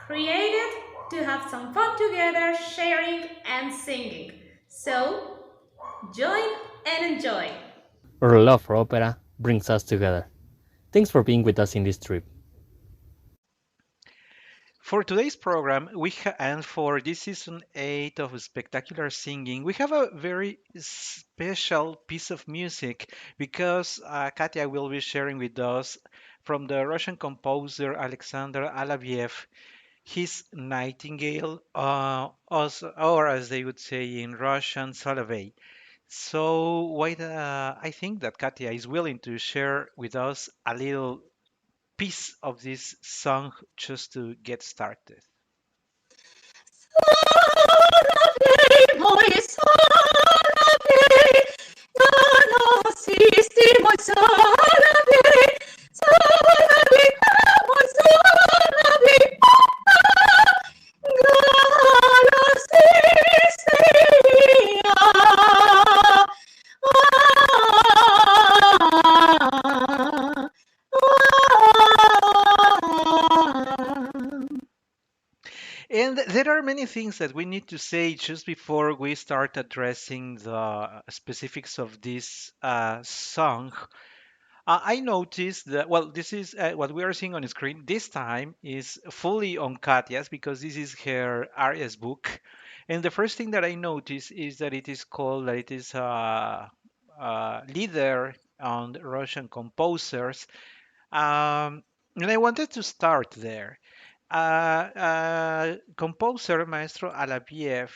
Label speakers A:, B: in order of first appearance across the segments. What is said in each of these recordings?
A: created to have some fun together, sharing and singing. So, join and enjoy.
B: Our love for opera brings us together. Thanks for being with us in this trip.
C: For today's program, and for this season 8 of Spectacular Singing, we have a very special piece of music because Katya will be sharing with us from the Russian composer Alexander Alabiev his Nightingale, or as they would say in Russian, Solovey. So I think that Katya is willing to share with us a little piece of this song just to get started.
A: Мой соловей, доносистый мой соловей, соловей, мой соловей, голосистый
C: And there are many things that we need to say just before we start addressing the specifics of this song. I noticed that, well, this is what we are seeing on the screen. This time is fully on Katya's because this is her Arias book. And the first thing that I noticed is that it is leader on Russian composers. And I wanted to start there. Composer Maestro Alabiev,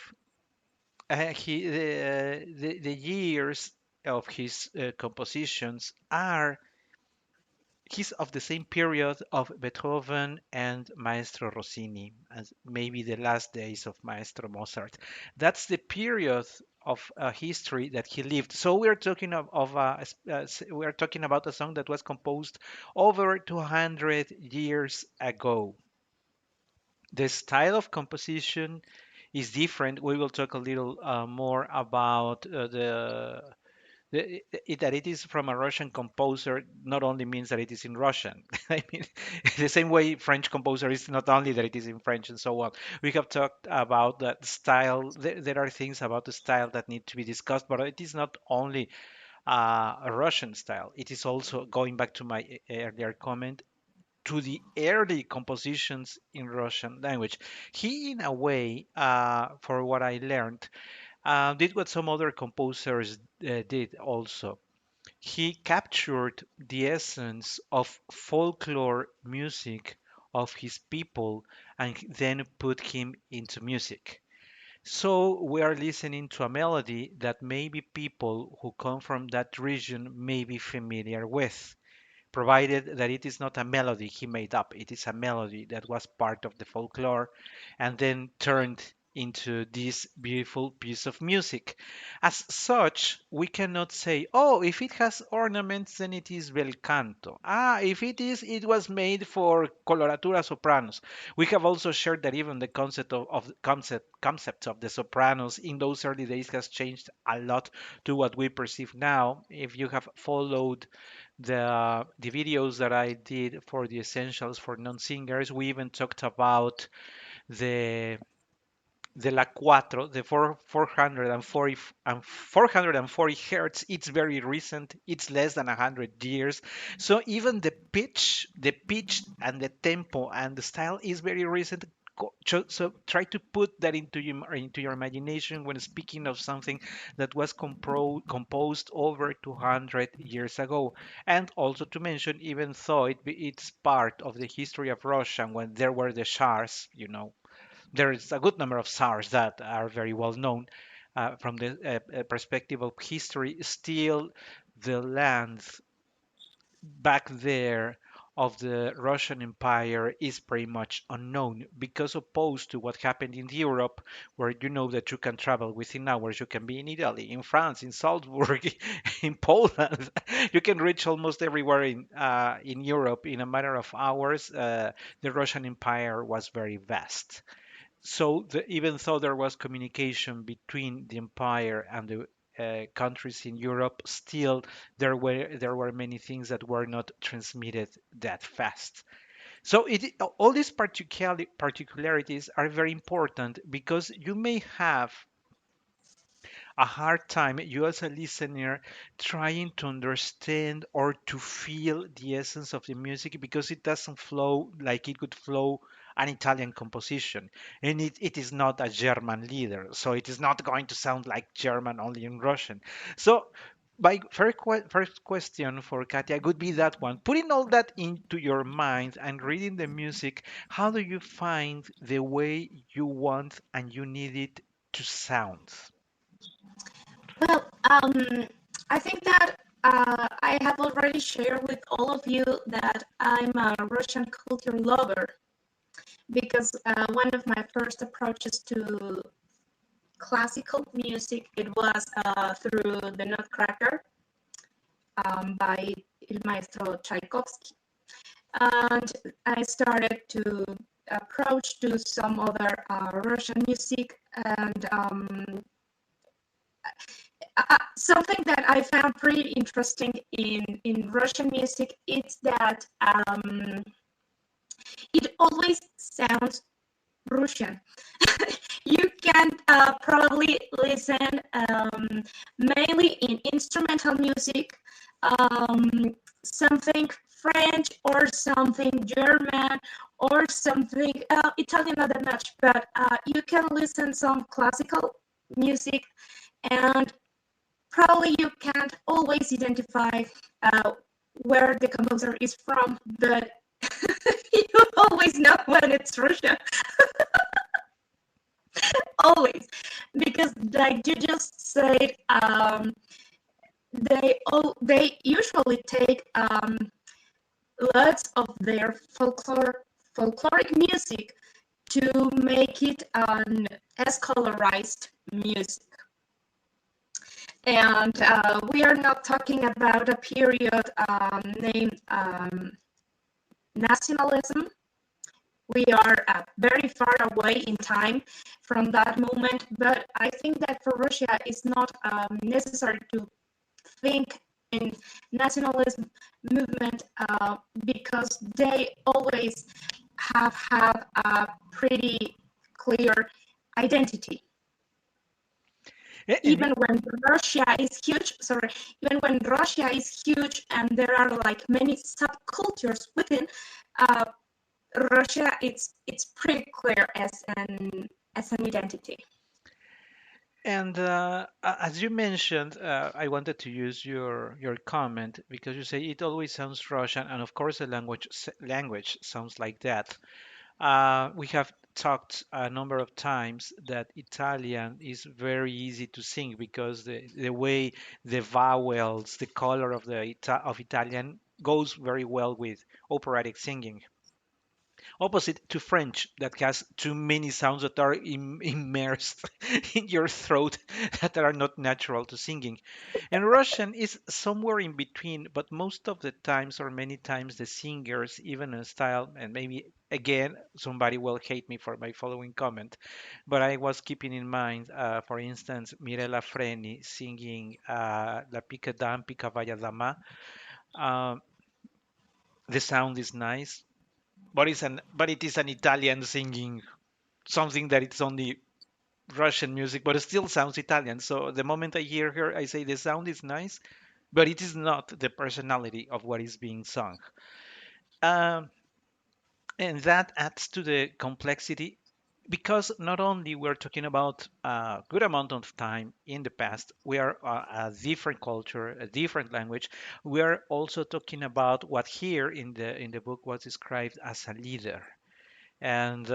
C: the years of his compositions are he's of the same period of Beethoven and Maestro Rossini, as maybe the last days of Maestro Mozart. That's the period of history that he lived. So we are talking we are talking about a song that was composed over 200 years ago. The style of composition is different. We will talk a little more about that it is from a Russian composer not only means that it is in Russian. I mean, the same way French composer is not only that it is in French and so on. We have talked about that style. There are things about the style that need to be discussed, but it is not only a Russian style. It is also going back to my earlier comment to the early compositions in Russian language. He, in a way, for what I learned, did what some other composers did also. He captured the essence of folklore music of his people and then put him into music. So we are listening to a melody that maybe people who come from that region may be familiar with, provided that it is not a melody he made up. It is a melody that was part of the folklore and then turned into this beautiful piece of music. As such, we cannot say, oh, if it has ornaments, then it is bel canto. Ah, if it is, it was made for coloratura sopranos. We have also shared that even the concept of the sopranos in those early days has changed a lot to what we perceive now. If you have followed the videos that I did for the essentials for non-singers, we even talked about the the La Cuatro, the 440 and 440 hertz. It's very recent. It's less than 100 years. So even the pitch and the tempo and the style is very recent. So try to put that into your imagination when speaking of something that was composed over 200 years ago. And also to mention, even though it's part of the history of Russia when there were the Shars, there is a good number of SARS that are very well known from the perspective of history. Still, the land back there of the Russian Empire is pretty much unknown because opposed to what happened in Europe, where you know that you can travel within hours, you can be in Italy, in France, in Salzburg, in Poland, you can reach almost everywhere in Europe in a matter of hours. The Russian Empire was very vast. So even though there was communication between the empire and the countries in Europe, still there were many things that were not transmitted that fast. So all these particularities are very important because you may have a hard time, you as a listener, trying to understand or to feel the essence of the music because it doesn't flow like it could flow an Italian composition. And it is not a German leader, so it is not going to sound like German only in Russian. So my first question for Katia would be that one. Putting all that into your mind and reading the music, how do you find the way you want and you need it to sound?
A: Well, I think that I have already shared with all of you that I'm a Russian culture lover because one of my first approaches to classical music it was through the Nutcracker by Il Maestro Tchaikovsky, and I started to approach to some other Russian music and something that I found pretty interesting in Russian music is that it always sounds Russian. You can probably listen mainly in instrumental music, something French or something German or something Italian, not that much, but you can listen some classical music and probably you can't always identify where the composer is from, but you always know when it's Russia. Always, because like you just said, they usually take lots of their folkloric music to make it an escolarized music. And we are not talking about a period named nationalism. We are very far away in time from that moment, but I think that for Russia it's not necessary to think in nationalism movement because they always have had a pretty clear identity.
C: And
A: Even when Russia is huge, sorry, even when Russia is huge and there are like many subcultures within, uh, Russia it's pretty clear as an identity.
C: as you mentioned, I wanted to use your comment because you say it always sounds Russian, and of course the language sounds like that. We have talked a number of times that Italian is very easy to sing because the way the vowels, the color of of Italian goes very well with operatic singing. Opposite to French, that has too many sounds that are immersed in your throat that are not natural to singing. And Russian is somewhere in between, but most of the times, or many times, the singers, even in style, and maybe again, somebody will hate me for my following comment, but I was keeping in mind, for instance, Mirella Freni singing La Pica Dam, Pica Vaya Dama. Uh, the sound is nice, but it is an Italian singing something that it's only Russian music, but it still sounds Italian. So the moment I hear her, I say the sound is nice, but it is not the personality of what is being sung. Um, and that adds to the complexity because not only we're talking about a good amount of time in the past, we are a different culture, a different language. We are also talking about what here in the book was described as a leader. And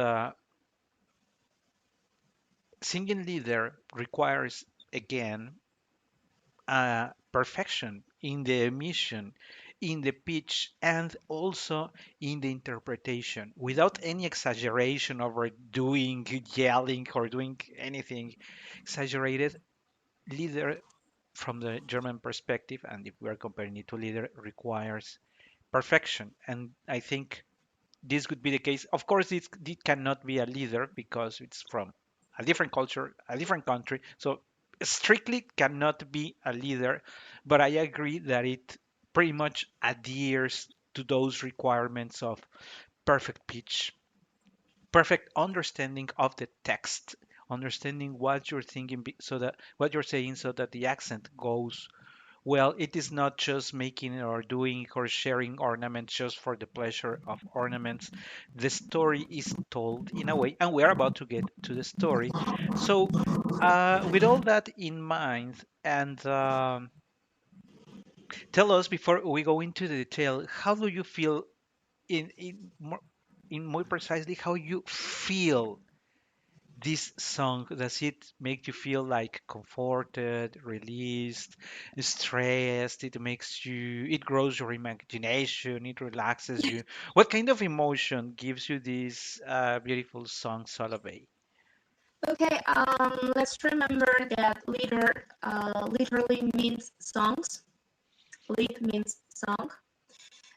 C: singing leader requires again perfection in the emission, in the pitch, and also in the interpretation without any exaggeration over doing yelling or doing anything exaggerated. Leader from the German perspective, and if we are comparing it to leader, requires perfection. And I think this would be the case. Of course, it cannot be a leader because it's from a different culture, a different country. So strictly cannot be a leader, but I agree that it pretty much adheres to those requirements of perfect pitch, perfect understanding of the text, understanding what you're thinking, so that what you're saying, so that the accent goes well. It is not just making or doing or sharing ornaments just for the pleasure of ornaments. The story is told in a way, and we're about to get to the story. So, with all that in mind, and tell us before we go into the detail, how do you feel in more precisely how you feel this song? Does it make you feel like comforted, released, stressed? It makes you, it grows your imagination, it relaxes you. What kind of emotion gives you this beautiful song, Solovey?
A: Okay, let's remember that leader literally means songs. Lead means song.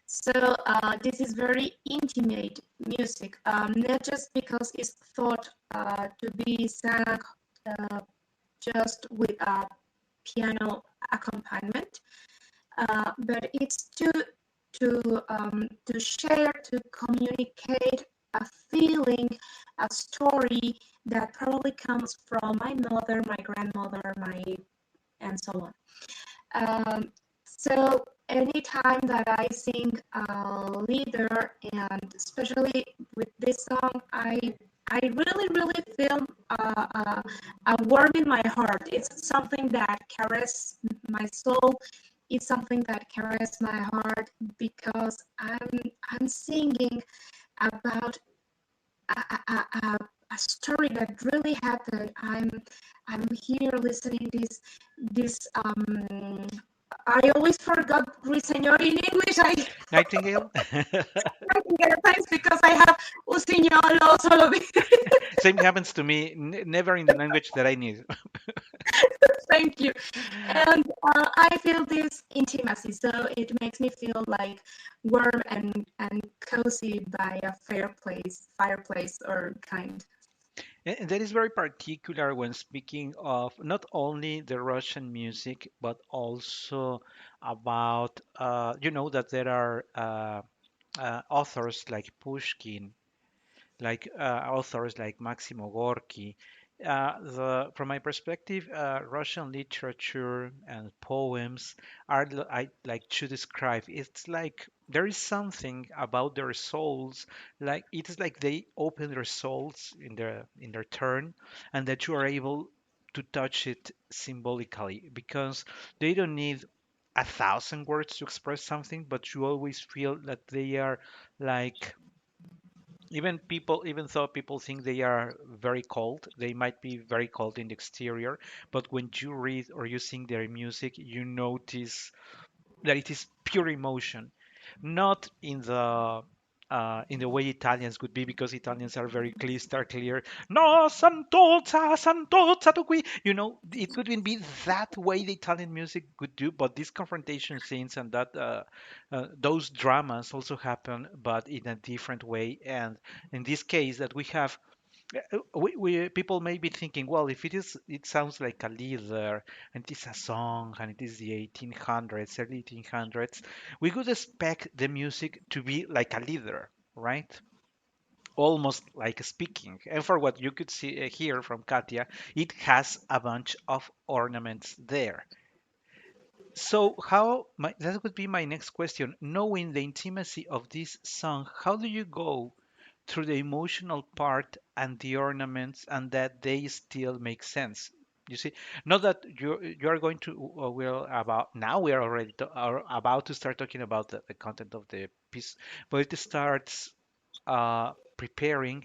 A: So this is very intimate music, not just because it's thought to be sung uh, just with a piano accompaniment, but it's to share, to communicate a feeling, a story that probably comes from my mother, my grandmother, my and so on. So anytime that I sing leader, and especially with this song, I really feel a warm in my heart. It's something that caresses my soul. It's something that caresses my heart because I'm singing about a story that really happened. I'm here listening this I always forgot Ruiseñor in English.
C: Nightingale?
A: I can get thanks because I have Usiñolo solo.
C: Same happens to me, never in the language that I need.
A: Thank you. And I feel this intimacy, so it makes me feel like warm and cozy by a fireplace or kind.
C: And that is very particular when speaking of not only the Russian music, but also about, that there are authors like Pushkin, like authors like Maximo Gorky. From my perspective, Russian literature and poems are I like to describe. It's like there is something about their souls, like it is like they open their souls in their turn, and that you are able to touch it symbolically because they don't need 1,000 words to express something, but you always feel that they are like even though people think they are very cold, they might be very cold in the exterior, but when you read or you sing their music, you notice that it is pure emotion, not in the way Italians would be, because Italians are very clear. No, Santozza, Santozza to qui. It wouldn't be that way the Italian music would do, but these confrontation scenes and those dramas also happen, but in a different way. And in this case, that we have people may be thinking, well, if it sounds like a leader and it is a song and it is the 1800s, early 1800s, we could expect the music to be like a leader, right? Almost like speaking. And for what you could see hear from Katia, it has a bunch of ornaments there. So that would be my next question. Knowing the intimacy of this song, how do you go through the emotional part and the ornaments, and that they still make sense? You see, not that you are going to we're about now we are already are about to start talking about the content of the piece, but it starts preparing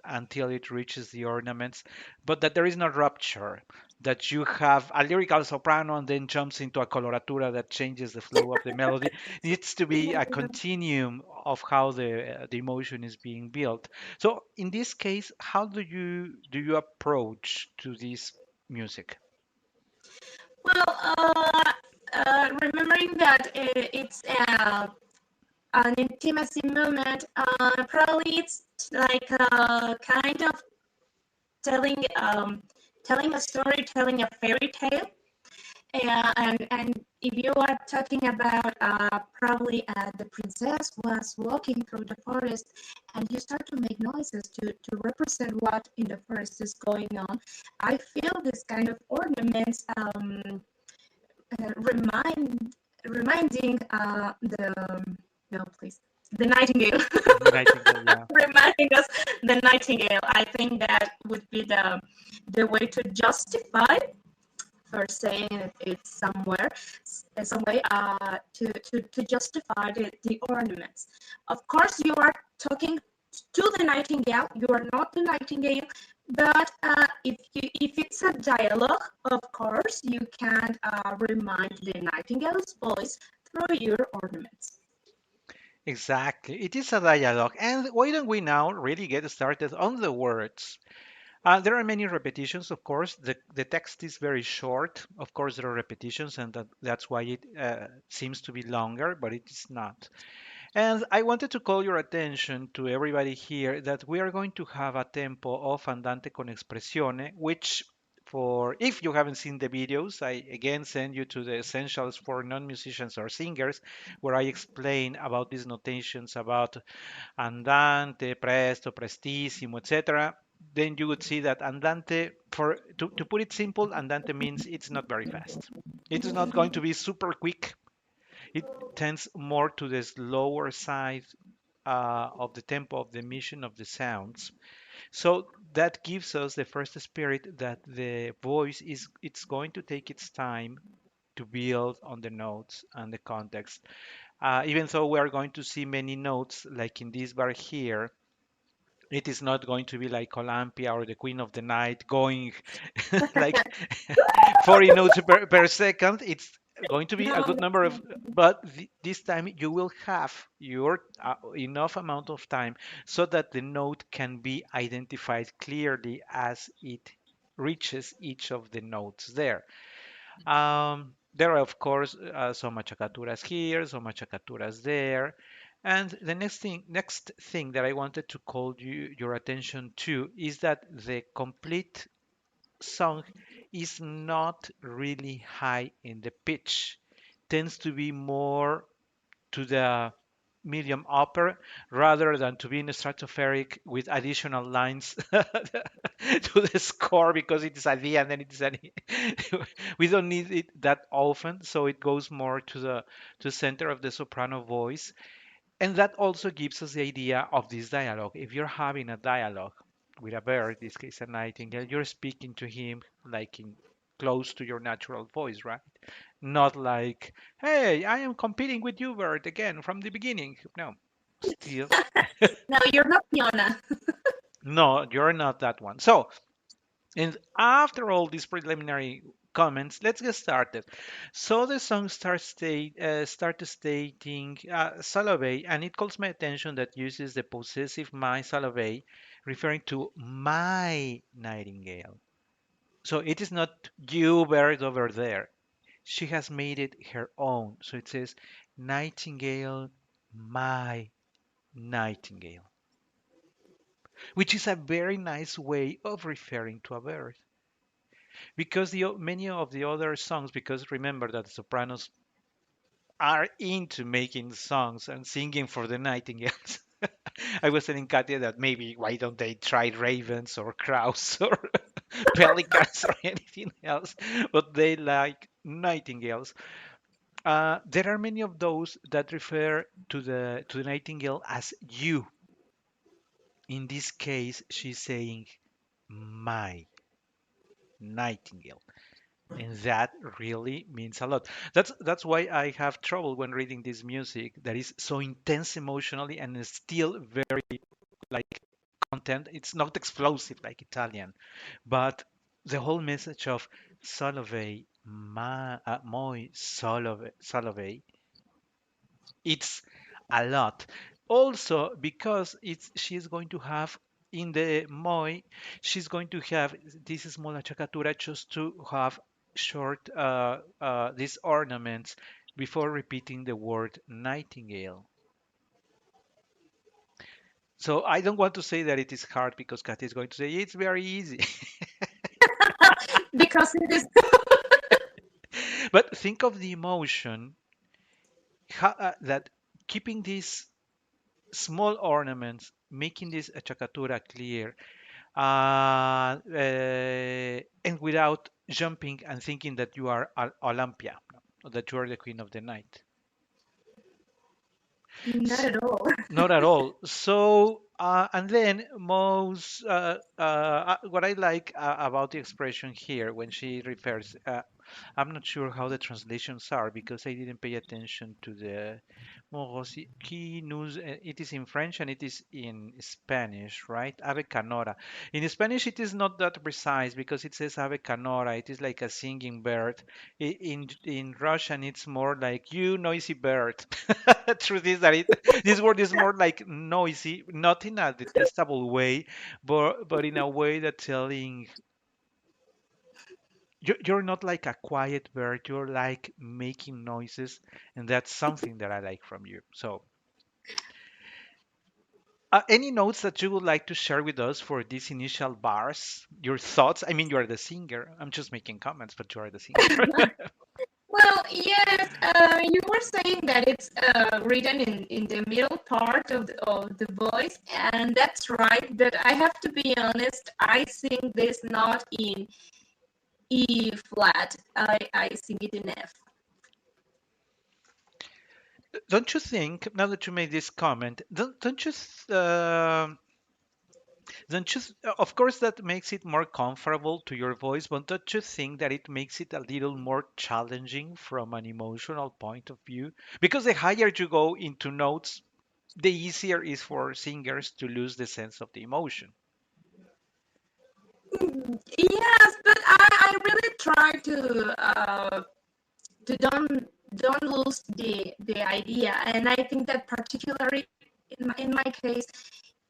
C: until it reaches the ornaments, but that there is no rupture, that you have a lyrical soprano and then jumps into a coloratura that changes the flow of the melody. It needs to be a continuum of how the emotion is being built. So in this case, how do you approach to this music?
A: Well, remembering that it's an intimacy moment, probably it's like a kind of telling a story, telling a fairy tale, and if you are talking about probably the princess was walking through the forest and you start to make noises to represent what in the forest is going on, I feel this kind of ornaments reminding the no please the nightingale
C: The Nightingale, yeah.
A: reminding us the nightingale. I think that would be the way to justify for saying it's somewhere, some way to justify the ornaments. Of course, you are talking to the nightingale. You are not the nightingale, but if it's a dialogue, of course, you can remind the nightingale's voice through your ornaments.
C: Exactly. It is a dialogue. And why don't we now really get started on the words? There are many repetitions, of course. The text is very short. Of course, there are repetitions, and that's why it seems to be longer, but it is not. And I wanted to call your attention to everybody here that we are going to have a tempo of andante con espressione, which for if you haven't seen the videos, I again send you to the essentials for non-musicians or singers, where I explain about these notations about andante, presto, prestissimo, etc. Then you would see that andante, to put it simple, andante means it's not very fast. It is not going to be super quick. It tends more to the slower side of the tempo of the emission of the sounds. So that gives us the first spirit that the voice is it's going to take its time to build on the notes and the context. Even though we are going to see many notes, like in this bar here, it is not going to be like Olympia or the Queen of the Night going like 40 notes per second. It's going to be a
A: No,
C: good number of, but this time you will have your enough amount of time so that the note can be identified clearly as it reaches each of the notes there. There are, of course, some machacaturas here, some machacaturas there. And the next thing that I wanted to call your attention to is that the complete song is not really high in the pitch, tends to be more to the medium upper rather than to be in stratospheric with additional lines to the score because it is at the end and it is at we don't need it that often, so it goes more to the center of the soprano voice. And that also gives us the idea of this dialogue. If you're having a dialogue with a bird, in this case a nightingale, you're speaking to him like in close to your natural voice, right? Not like, hey, I am competing with you, bird, again from the beginning. No, still,
A: no, you're not Fiona.
C: no, you're not that one. So, and after all these preliminary comments, let's get started. So the song starts stating Salove, and it calls my attention that uses the possessive my Salove, referring to my nightingale. So it is not you bird over there. She has made it her own. So it says nightingale, my nightingale, which is a very nice way of referring to a bird. Because many of the other songs, because remember that the sopranos are into making songs and singing for the nightingales. I was telling Katia that maybe why don't they try ravens or crows or pelicans or anything else, but they like nightingales. There are many of those that refer to the nightingale as you. In this case, she's saying my nightingale. And that really means a lot. That's why I have trouble when reading this music that is so intense emotionally and is still very like content. It's not explosive like Italian, but the whole message of Solove, moi Solove, it's a lot. Also because it's she's going to have in the moi, she's going to have this small achacatura just to have short these ornaments before repeating the word nightingale. So I don't want to say that it is hard because Kathy is going to say it's very easy.
A: Because it is
C: But think of the emotion that keeping these small ornaments, making this achacatura clear, and without jumping and thinking that you are Olympia, or that you are the queen of the night.
A: Not
C: S-
A: at all.
C: Not at all. So, and then what I like about the expression here when she refers, I'm not sure how the translations are because I didn't pay attention to the Morosi qui nous. It is in French and it is in Spanish, right? Ave canora. In Spanish, it is not that precise because it says ave canora. It is like a singing bird. In Russian, it's more like you noisy bird. Truth is that this word is more like noisy, not in a detestable way, but in a way that telling you're not like a quiet bird. You're like making noises, and that's something that I like from you. So, any notes that you would like to share with us for these initial bars? Your thoughts? I mean, you are the singer. I'm just making comments, but you are the singer.
A: Well, yes, you were saying that it's written in the middle part of the voice, and that's right. But I have to be honest, I sing this not in E flat. I sing it in F.
C: Don't you think, now that you made this comment, don't you, of course, that makes it more comfortable to your voice, but don't you think that it makes it a little more challenging from an emotional point of view? Because the higher you go into notes, the easier it is for singers to lose the sense of the emotion.
A: Yes, but I really try to don't lose the idea, and I think that particularly in my case,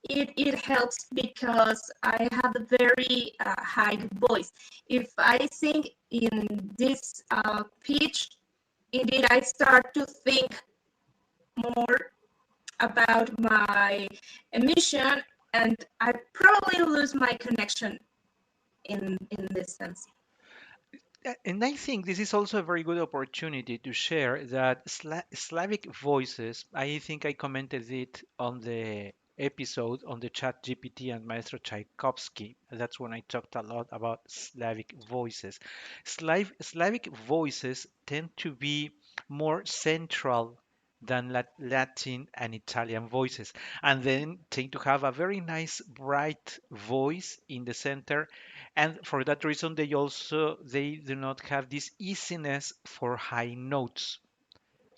A: it helps because I have a very high voice. If I sing in this pitch, indeed I start to think more about my emission, and I probably lose my connection in this sense.
C: And I think this is also a very good opportunity to share that Slavic voices, I think I commented it on the episode on the chat GPT and Maestro Tchaikovsky. That's when I talked a lot about Slavic voices. Slavic voices tend to be more central than Latin and Italian voices, and then tend to have a very nice bright voice in the center, and for that reason they do not have this easiness for high notes.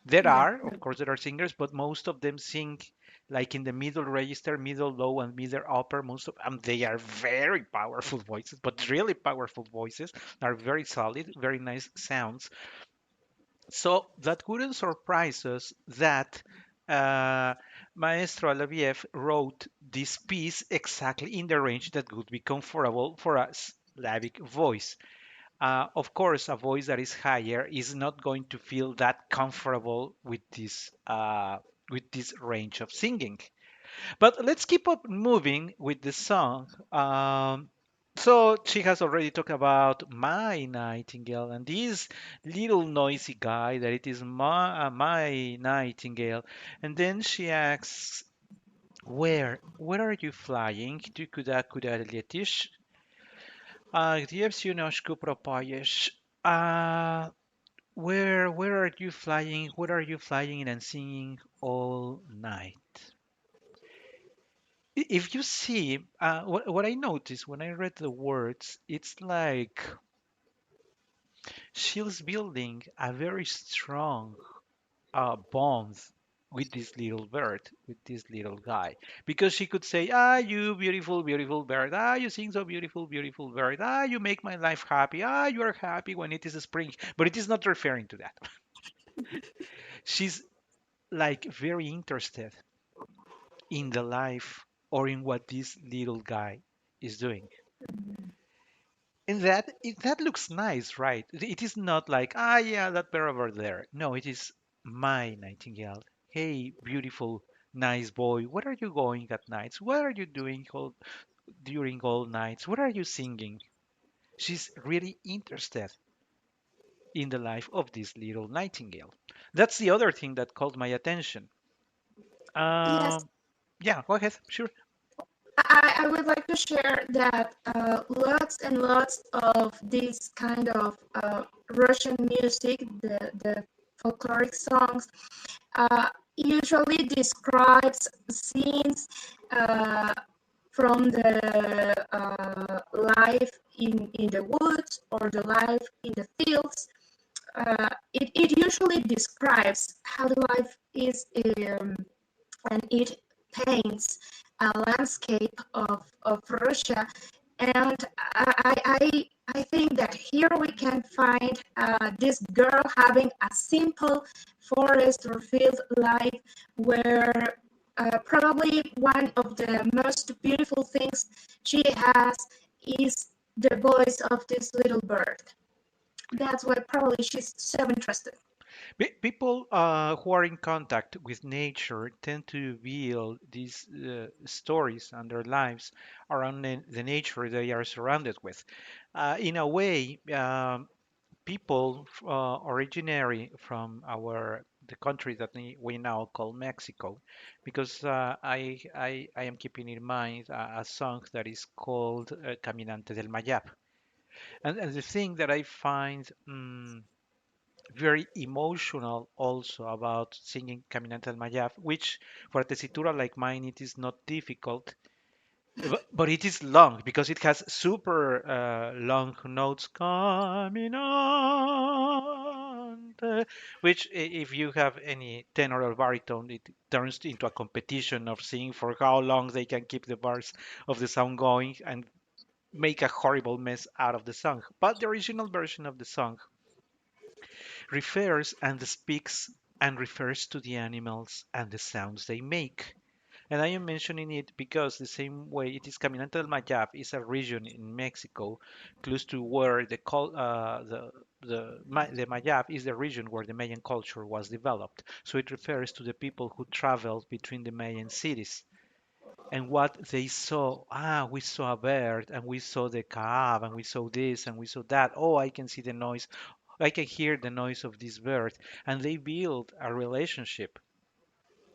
A: Yeah.
C: Of course there are singers, but most of them sing like in the middle register, middle low and middle upper. Most of them, they are very powerful voices, but really powerful voices, are very solid, very nice sounds. So that wouldn't surprise us that uh, Maestro Alabiev wrote this piece exactly in the range that would be comfortable for a Slavic voice. Of course, a voice that is higher is not going to feel that comfortable with this range of singing. But let's keep up moving with the song. So she has already talked about my Nightingale and this little noisy guy that it is my Nightingale, and then she asks, where are you flying? Ty kuda letiš? Где всю ночку пропаешь? Where are you flying? Where are you flying and singing all night? If you see, what I noticed when I read the words, it's like she's building a very strong bond with this little bird, with this little guy, because she could say, "Ah, you beautiful, beautiful bird. Ah, you sing so beautiful, beautiful bird. Ah, you make my life happy. Ah, you are happy when it is spring." But it is not referring to that. She's like very interested in the life or in what this little guy is doing. And that looks nice, right? It is not like, ah, yeah, that bird over there. No, it is my Nightingale. Hey, beautiful, nice boy, where are you going at nights? What are you doing during all nights? What are you singing? She's really interested in the life of this little nightingale. That's the other thing that caught my attention.
A: Yes,
C: Uh, yeah, go ahead. Sure.
A: I would like to share that lots and lots of this kind of Russian music, the folkloric songs, usually describes scenes uh, from the life in the woods or the life in the fields. It usually describes how the life is, and it paints a landscape of Russia. And I think that here we can find this girl having a simple forest or field life where probably one of the most beautiful things she has is the voice of this little bird. That's why probably she's so interested.
C: People who are in contact with nature tend to build these stories and their lives around the nature they are surrounded with. In a way, people originary from the country that we now call Mexico, because I am keeping in mind a song that is called Caminante del Mayab. And the thing that I find very emotional also about singing Caminante del Mayab, which for a tesitura like mine, it is not difficult, but it is long because it has super long notes. Caminante, which if you have any tenor or baritone, it turns into a competition of seeing for how long they can keep the bars of the song going and make a horrible mess out of the song. But the original version of the song refers and speaks and refers to the animals and the sounds they make. And I am mentioning it because the same way it is Caminante del Mayab is a region in Mexico close to where the Mayab is the region where the Mayan culture was developed. So it refers to the people who traveled between the Mayan cities and what they saw. Ah, we saw a bird and we saw the kaab and we saw this and we saw that. Oh, I can see the noise. I can hear the noise of this bird. And they build a relationship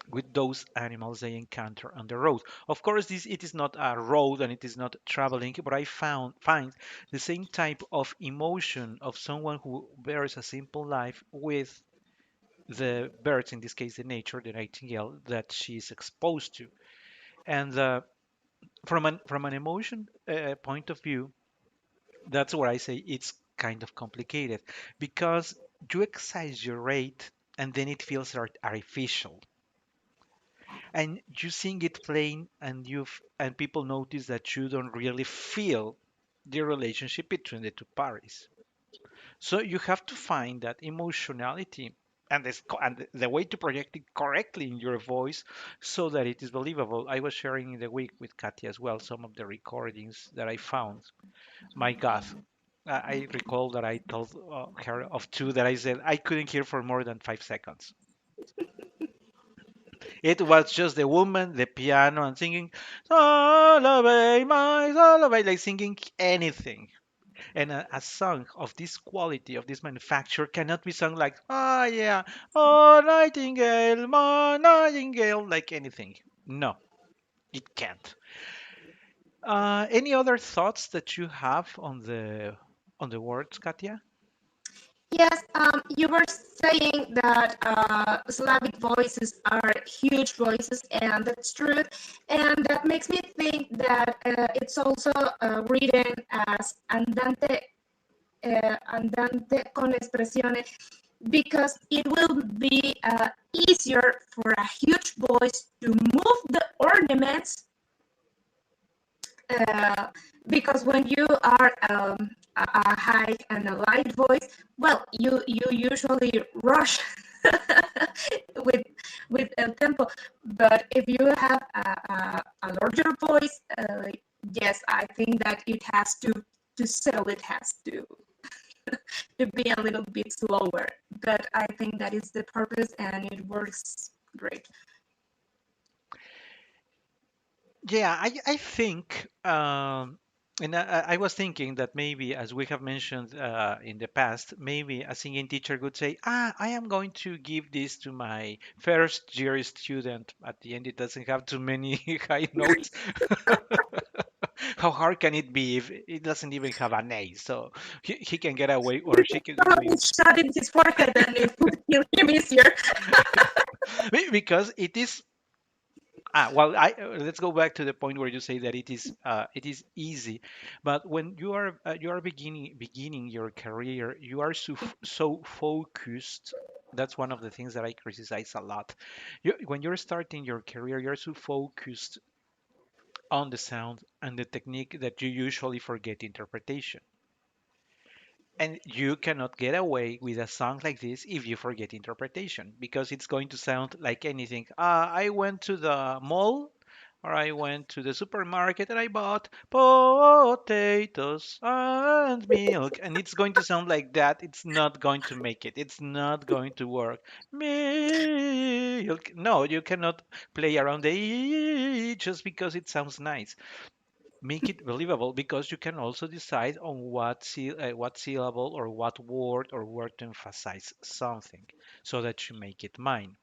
C: with those animals they encounter on the road. Of course, this it is not a road and it is not traveling, but I find the same type of emotion of someone who bears a simple life with the birds, in this case the nature, the nightingale that she is exposed to. And from an emotion point of view, that's where I say it's kind of complicated because you exaggerate and then it feels artificial and you sing it plain and people notice that you don't really feel the relationship between the two parties. So you have to find that emotionality and the way to project it correctly in your voice so that it is believable. I was sharing in the week with Katia as well some of the recordings that I found. My God, I recall that I told her of two that I said I couldn't hear for more than 5 seconds. It was just the woman, the piano, and singing "Alabiev, my Alabiev," like singing anything. And a song of this quality, of this manufacture, cannot be sung like, oh yeah, oh Nightingale, my Nightingale, like anything. No, it can't. Any other thoughts that you have on the words, Katia?
A: Yes, you were saying that Slavic voices are huge voices, and that's true. And that makes me think that it's also written as andante con espressione, because it will be easier for a huge voice to move the ornaments, uh, because when you are a high and a light voice, well, you usually rush with el tempo. But if you have a larger voice, yes, I think that it has to settle. It has to be a little bit slower. But I think that is the purpose, and it works great.
C: Yeah, I think And I was thinking that maybe, as we have mentioned in the past, maybe a singing teacher would say, I am going to give this to my first year student. At the end, it doesn't have too many high notes. How hard can it be if it doesn't even have an A? So he can get away, or she can get away.
A: Probably shot in his forehead and it would kill him easier.
C: Because it is well, let's go back to the point where you say that it is easy, but when you are beginning your career, you are so focused. That's one of the things that I criticize a lot. When you're starting your career, you're so focused on the sound and the technique that you usually forget interpretation. And you cannot get away with a song like this if you forget interpretation, because it's going to sound like anything. I went to the mall, or I went to the supermarket and I bought potatoes and milk. And it's going to sound like that. It's not going to make it. It's not going to work. Milk. No, you cannot play around the E just because it sounds nice. Make it believable, because you can also decide on what syllable or what word to emphasize something, so that you make it mine,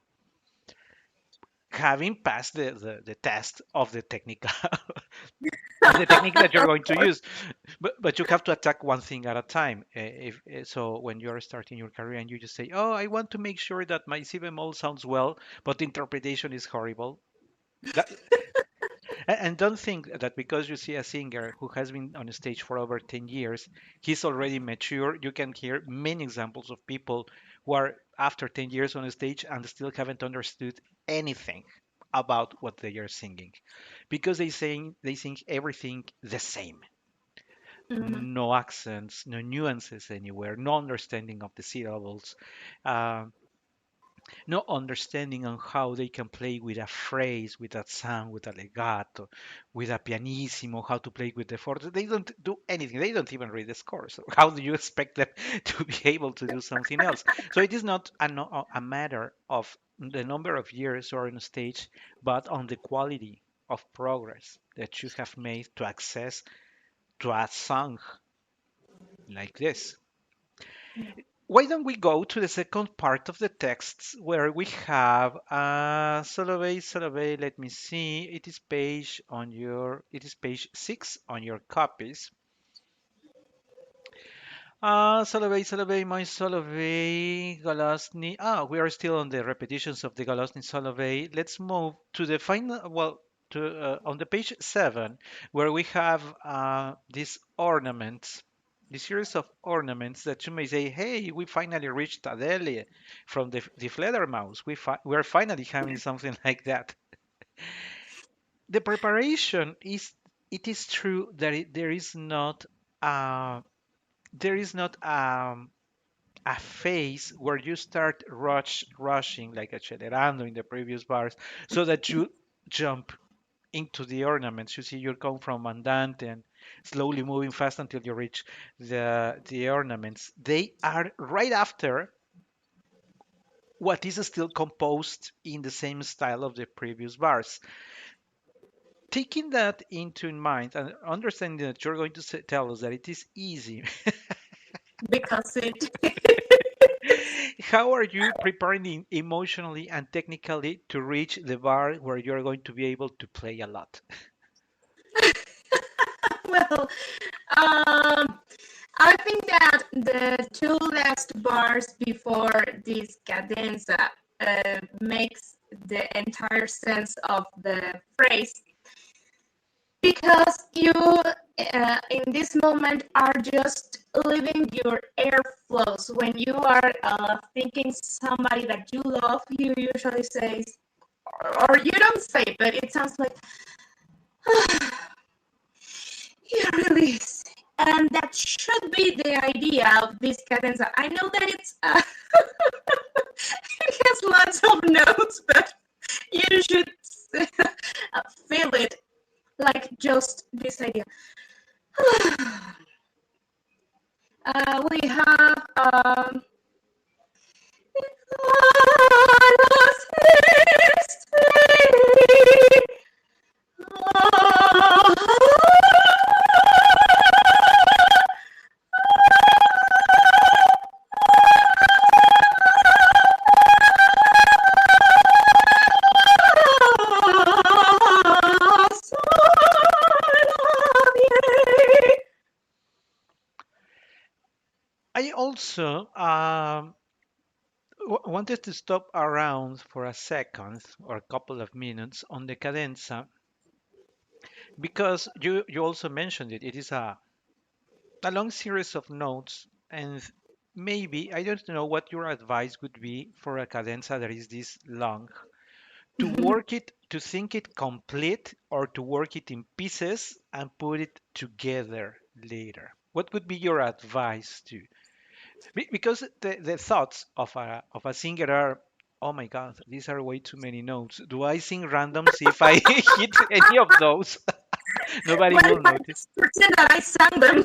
C: having passed the test of the technical of the technique that you're going to use. But you have to attack one thing at a time. If so, when you're starting your career and you just say, oh, I want to make sure that my si bemol sounds well, but the interpretation is horrible. That, and don't think that because you see a singer who has been on stage for over 10 years, he's already mature. You can hear many examples of people who are after 10 years on stage and still haven't understood anything about what they are singing, because they sing everything the same.
A: Mhm.
C: No accents, no nuances anywhere, no understanding of the syllables. Uh, no understanding on how they can play with a phrase, with a sound, with a legato, with a pianissimo, how to play with the forte. They don't do anything. They don't even read the scores. So how do you expect them to be able to do something else? So it is not a matter of the number of years you're on stage, but on the quality of progress that you have made to access to a song like this. Why don't we go to the second part of the texts, where we have Solovey, let me see. It is page 6 on your copies. Solovey, my Solovey, Golosny. We are still on the repetitions of the Golosny Solovey. Let's move to the final, well, to on the page 7, where we have these ornaments, the series of ornaments that you may say, hey, we finally reached Adele from the Fledermaus. We're finally having something like that. The preparation is, it is true that uh, there is not a phase where you start rushing like accelerando in the previous bars, so that you jump into the ornaments. You see, you come from andante and slowly moving fast until you reach the ornaments. They are right after what is still composed in the same style of the previous bars. Taking that into mind and understanding that you're going to tell us that it is easy,
A: Because it
C: how are you preparing emotionally and technically to reach the bar where you're going to be able to play a lot?
A: well, um, I think that the two last bars before this cadenza makes the entire sense of the phrase, because you in this moment are just living your air flows. When you are thinking somebody that you love, you usually say, or you don't say, but it sounds like, you release. And that should be the idea of this cadenza. I know that it's it has lots of notes, but you should feel it like just this idea. We have I lost this sleep.
C: also wanted to stop around for a second or a couple of minutes on the cadenza because you also mentioned it. It is a long series of notes, and maybe I don't know what your advice would be for a cadenza that is this long. To work it, to think it complete, or to work it in pieces and put it together later. What would be your advice to? Because the thoughts of a singer are, oh my God, these are way too many notes. Do I sing randoms if I hit any of those? Nobody
A: What if
C: will
A: I
C: notice.
A: just pretend that I sang them?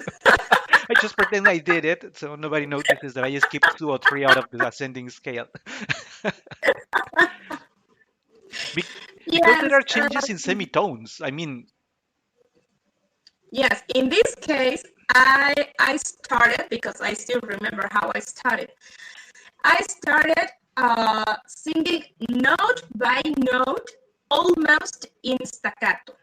C: I just pretend I did it, so nobody notices that I skipped two or three out of the ascending scale. Be- because there
A: Yes,
C: are changes in semitones. I mean,
A: yes. In this case, I started because I still remember how I started. I started singing note by note, almost in staccato.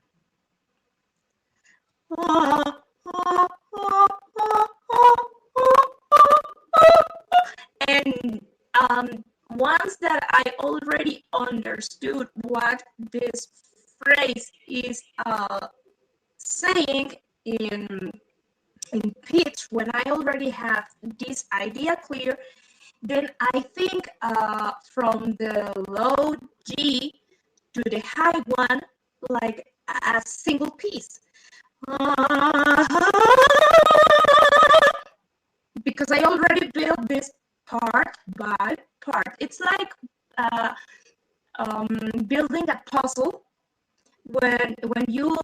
A: And once that I already understood what this phrase is saying in pitch, when I already have this idea clear, then I think from the low G to the high one, like a single piece. Because I already built this part by part. It's like uh, building a puzzle. When you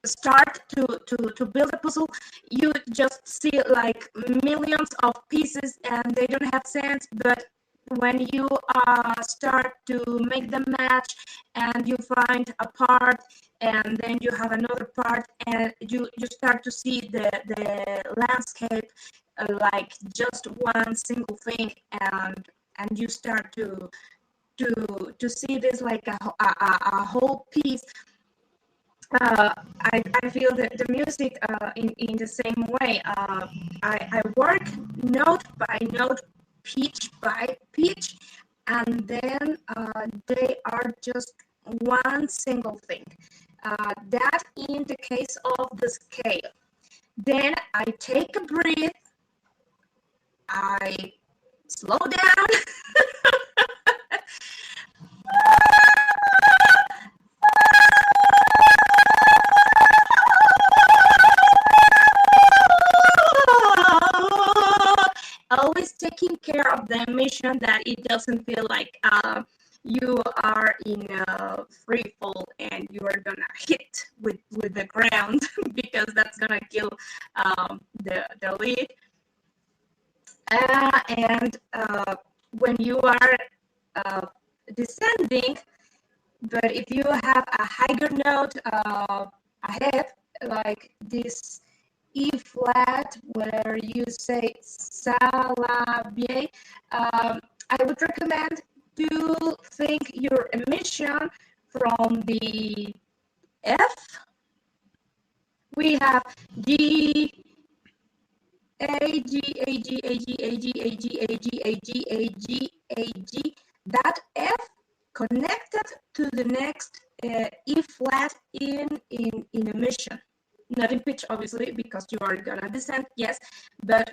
A: start to build a puzzle, you just see like millions of pieces and they don't have sense. But when you start to make them match and you find a part and then you have another part and you start to see the landscape like just one single thing, and you start to see this like a whole piece. I feel that the music in the same way. I work note by note, pitch by pitch, and then they are just one single thing. That in the case of the scale. Then I take a breath, I slow down, always taking care of the emission that it doesn't feel like you are in a free fall and you are gonna hit with the ground because that's gonna kill the lead. And when you are uh, descending, but if you have a higher note ahead, like this E flat, where you say Salabie, I would recommend to think your emission from the F. We have G, A, G, A, G, A, G, A, G, A, G, A, G, A, G, A, G, A, G. That F connected to the next E flat in emission. Not in pitch, obviously, because you are gonna descend, yes, but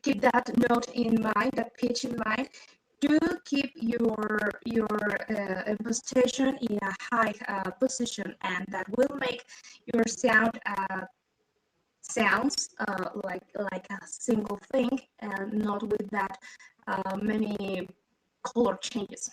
A: keep that note in mind, that pitch in mind, to keep your position in a high position, and that will make your sounds like a single thing and not with that many color changes.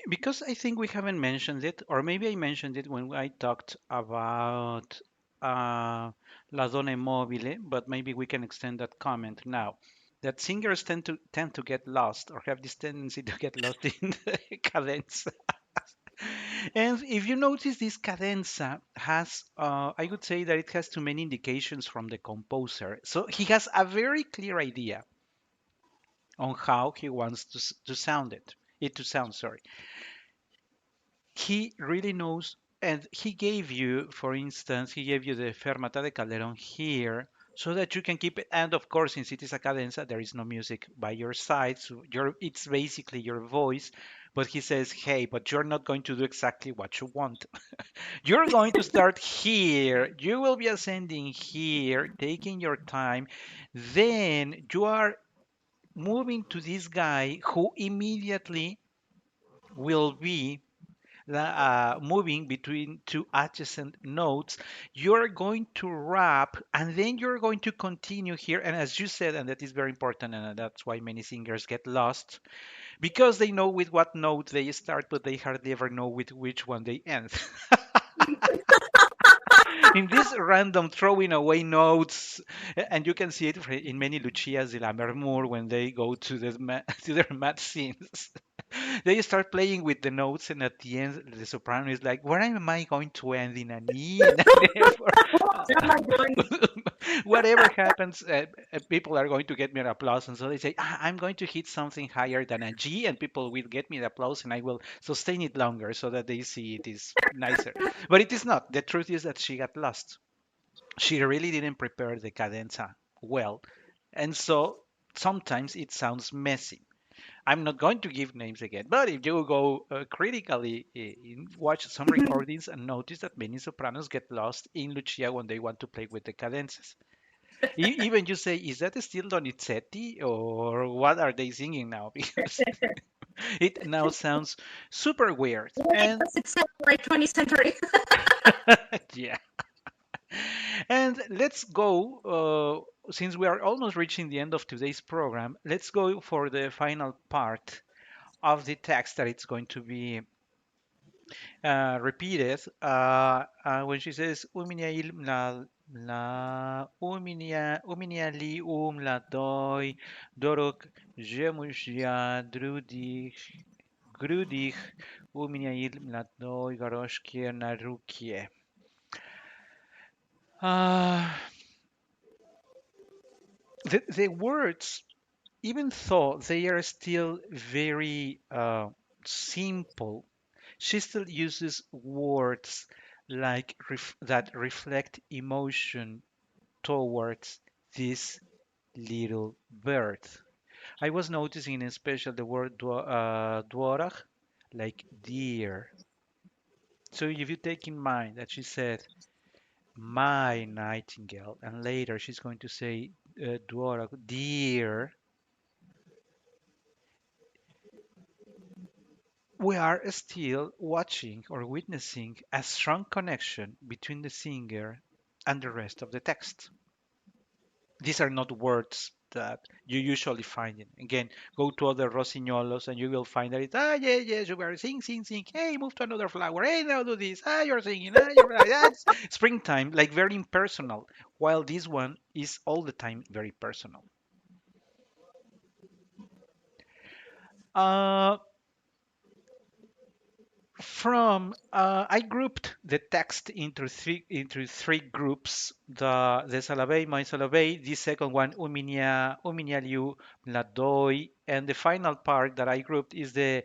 C: because I think we haven't mentioned it, or maybe I mentioned it when I talked about La Donna Immobile, but maybe we can extend that comment now. That singers tend to get lost or have this tendency to get lost in the cadenza. And if you notice, this cadenza has, I would say that it has too many indications from the composer. So he has a very clear idea on how he wants to sound it to sound, sorry. He really knows, and he gave you, for instance, he gave you the Fermata de Calderon here so that you can keep it. And of course, since it is a cadenza, there is no music by your side, so it's basically your voice. But he says, hey, but you're not going to do exactly what you want. You're going to start here. You will be ascending here, taking your time. Then you are moving to this guy who immediately will be moving between two adjacent notes. You're going to wrap and then you're going to continue here. And as you said, and that is very important, and that's why many singers get lost because they know with what note they start, but they hardly ever know with which one they end. In these random throwing away notes, and you can see it in many Lucias de la Mermur when they go to to their mad scenes. They start playing with the notes, and at the end, the soprano is like, "Where am I going to end in an E and an F?"
A: Oh my God.
C: Whatever happens, people are going to get me an applause, and so they say, "I'm going to hit something higher than a G, and people will get me the applause, and I will sustain it longer so that they see it is nicer." But it is not. The truth is that she got lost. She really didn't prepare the cadenza well, and so sometimes it sounds messy. I'm not going to give names again, but if you go critically watch some recordings and notice that many sopranos get lost in Lucia when they want to play with the cadenzas. Even you say, is that still Donizetti or what are they singing now? Because it now sounds super weird.
A: Wait,
C: And
A: does it sound like 20th century?
C: yeah, and let's go. Since we are almost reaching the end of today's program, let's go for the final part of the text that it's going to be repeated when she says uminia uminia li la doi dorok jemusia drudich grudich uminia la doi garoshkie narukie. Uh, the words, even though they are still very simple, she still uses words like that reflect emotion towards this little bird. I was noticing in special the word dwarach, like deer. So if you take in mind that she said my nightingale, and later she's going to say dwarach, deer, we are still watching or witnessing a strong connection between the singer and the rest of the text. These are not words that you usually find in. Again, go to other rossignolos and you will find that it's, yeah, yes, you are sing, sing, sing. Hey, move to another flower. Hey, now do this. You're singing. That's springtime, like very impersonal, while this one is all the time very personal. Uh, From I grouped the text into three groups. The Salabei, my Salabei, the second one Uminia Liu Mladoi, and the final part that I grouped is the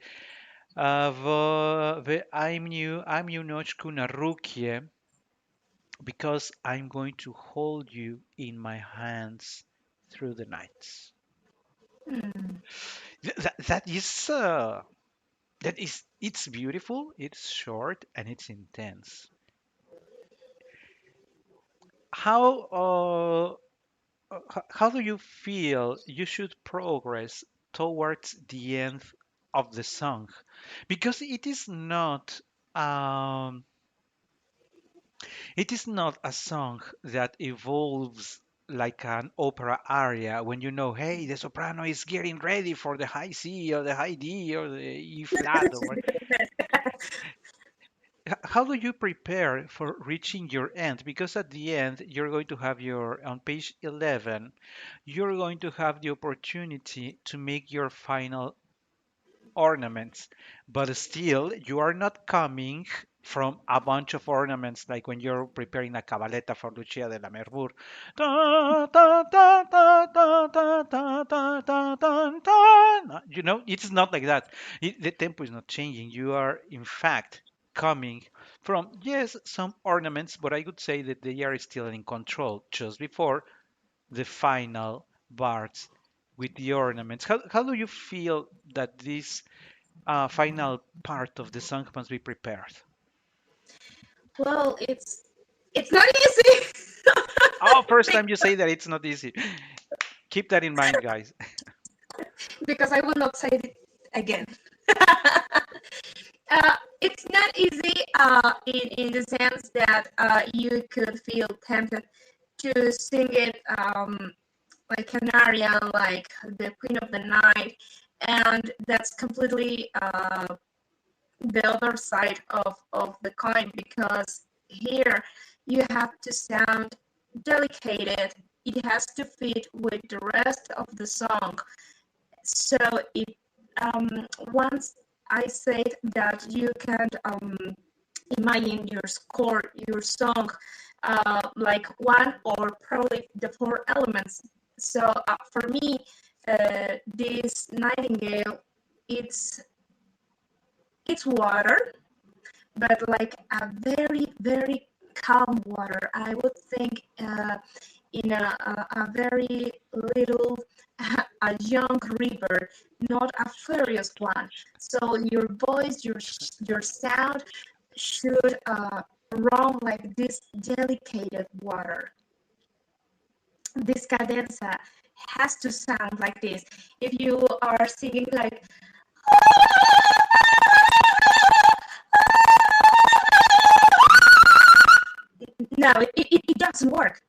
C: I'm you Nochku Narukie, because I'm going to hold you in my hands through the nights.
A: Hmm.
C: That is it's beautiful, it's short, and it's intense. How how do you feel you should progress towards the end of the song? Because um, it is not a song that evolves like an opera aria when you know, hey, the soprano is getting ready for the high C or the high D or the E flat or what. How do you prepare for reaching your end? Because at the end, you're going to have on page 11, you're going to have the opportunity to make your final ornaments, but still, you are not coming from a bunch of ornaments like when you're preparing a cabaletta for Lucia de la Mermur. Da, da, da, da, da, da, da, da, da, da, da. No, it's not like that. The tempo is not changing. You are, in fact, coming from, yes, some ornaments, but I would say that they are still in control just before. the final bars with the ornaments. How do you feel that this final part of the song must be prepared?
A: Well, it's not easy.
C: Oh, first time you
A: Because
C: say that it's not easy. Keep that in mind, guys.
A: because I will not say it again. It's not easy in the sense that you could feel tempted to sing it like an aria, like the Queen of the Night, and that's completely the other side of the coin because here you have to sound delicate. It has to fit with the rest of the song. So it once I said that you can imagine your score, your song, like one or probably the four elements. So for me, this Nightingale, it's it's water, but like a very very calm water. I would think in a very little a young river, not a furious one. So your voice, your sound should run like this delicate water. This cadenza has to sound like this. If you are singing like no, it doesn't work.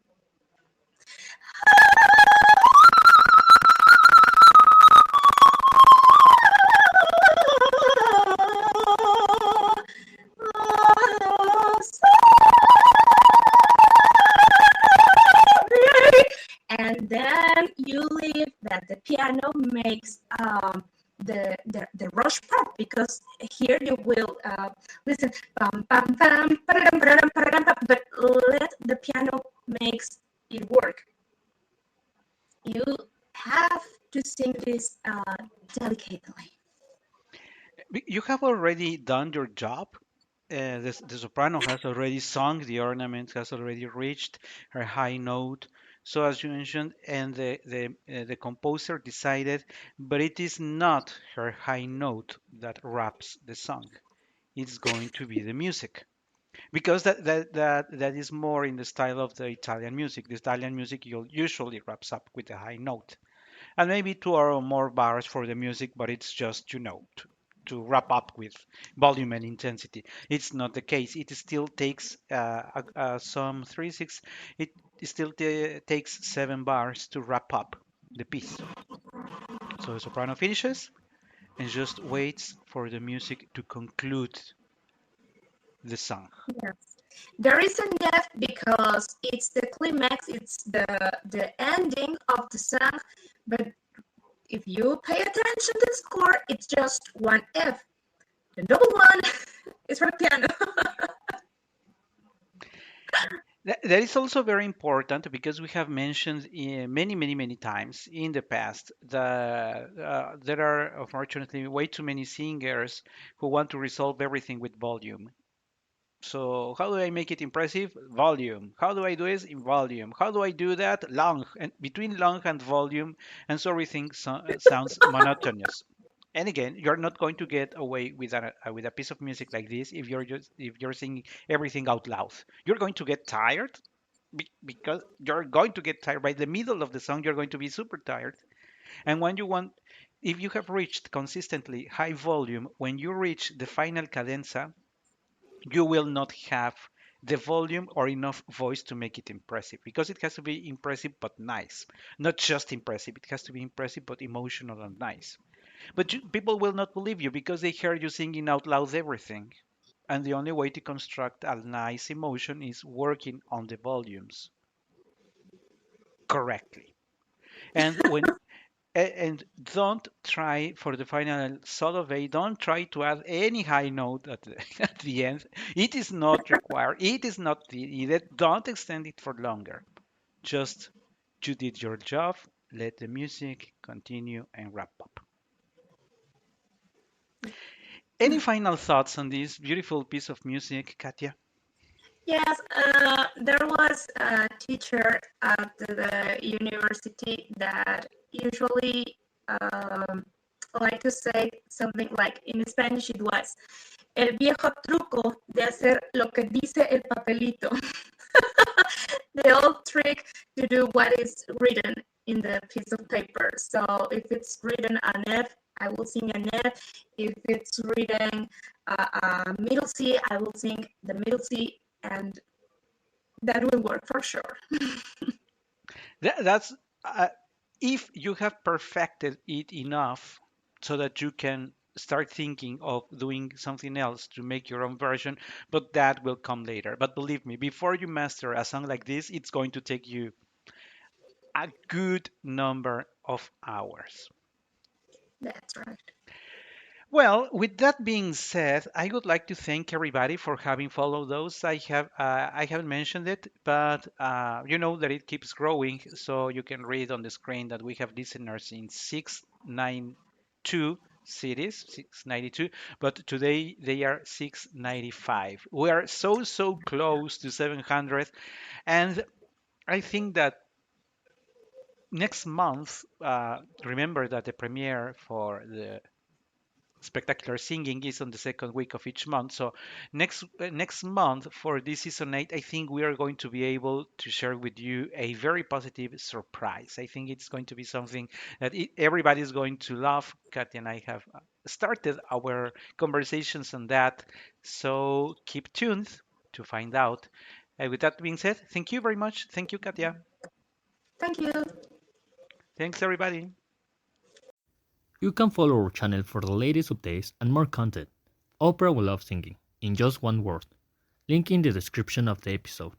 A: And then you leave that the piano makes the rush part because here you will listen bum, bum, bum, ba-da-dum, ba-da-dum, ba-da-dum, but let the piano makes it work. You have to sing this delicately.
C: You have already done your job. The soprano has already sung, the ornament has already reached her high note. So as you mentioned, and the composer decided, but it is not her high note that wraps the song. It's going to be the music because that is more in the style of the Italian music. The Italian music usually wraps up with a high note and maybe two or more bars for the music, but it's just, to wrap up with volume and intensity. It's not the case. It still takes some 3/6. It still takes 7 bars to wrap up the piece. So the soprano finishes and just waits for the music to conclude the song.
A: Yes. There is a F because it's the climax, it's the ending of the song, but if you pay attention to the score, it's just one F. The double one is for the piano.
C: That is also very important because we have mentioned many, many, many times in the past that there are unfortunately way too many singers who want to resolve everything with volume. So how do I make it impressive? Volume. How do I do this? In volume. How do I do that? Long. And between long and volume, and so everything sounds monotonous. And again, you're not going to get away with a piece of music like this if you're singing everything out loud. You're going to get tired because you're going to get tired by the middle of the song. You're going to be super tired. And when you want, if you have reached consistently high volume, when you reach the final cadenza, you will not have the volume or enough voice to make it impressive because it has to be impressive but nice, not just impressive. It has to be impressive but emotional and nice. But people will not believe you because they hear you singing out loud everything. And the only way to construct a nice emotion is working on the volumes correctly. And and don't try for the final solo A, don't try to add any high note at at the end. It is not required. It is not needed. Don't extend it for longer. Just you did your job. Let the music continue and wrap up. Any final thoughts on this beautiful piece of music, Katia?
A: Yes, there was a teacher at the university that usually like to say something like, in Spanish it was, el viejo truco de hacer lo que dice el papelito. The old trick to do what is written in the piece of paper. So if it's written an F, I will sing an F. If it's written a middle C, I will sing the middle C, and that will work for sure.
C: That's if you have perfected it enough so that you can start thinking of doing something else to make your own version, but that will come later. But believe me, before you master a song like this, it's going to take you a good number of hours.
A: That's right.
C: Well, with that being said, I would like to thank everybody for having followed those. I haven't mentioned it, but you know that it keeps growing. So you can read on the screen that we have listeners in 692 cities, 692, but today they are 695. We are so close to 700, and I think that next month, remember that the premiere for the spectacular singing is on the second week of each month. So next month for this season 8, I think we are going to be able to share with you a very positive surprise. I think it's going to be something that everybody is going to love. Katya and I have started our conversations on that, so keep tuned to find out. With that being said, thank you very much. Thank you, Katya.
A: Thank you.
C: Thanks, everybody.
B: You can follow our channel for the latest updates and more content. Opera will love singing, in just one word. Link in the description of the episode.